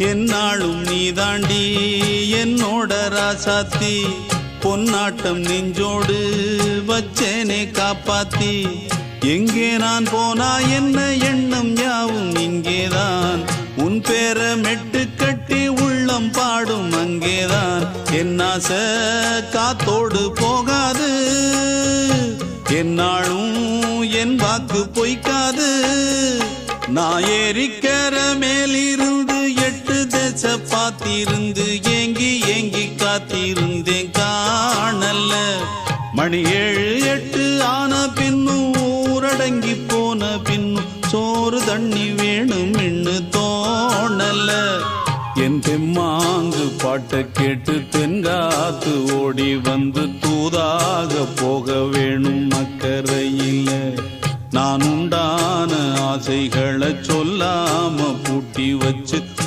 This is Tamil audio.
என்னாலும் நீதாண்டி என்னோட ராசாத்தி பொன்னாட்டம் நெஞ்சோடு வச்சேனே காப்பாத்தி எங்கே நான் போனா என்ன எண்ணம் யாவும் இங்கேதான் உன் பேர மெட்டு கட்டி உள்ளம் பாடும் அங்கேதான் என் ஆசை காத்தோடு போகாது என்னாலும் என் வாக்கு பொய்க்காது நான் ஏறிக்கிற மேலிருந்து 8 தேச பார்த்திருந்து ஏங்கி ஏங்கி காத்திருந்தேன் காணல்ல மணி 7 8 ஆன பின்னும் ஊரடங்கி போன பின்னும் சோறு தண்ணி வேணும் என்று தோணல என் தெம்மாங்கு பாட்டை கேட்டு தென்காத்து ஓடி வந்து தூதாக போக வேணும் அக்கறையில் நான் உண்டான ஆசைகளை சொல்லாம பூட்டி வச்சு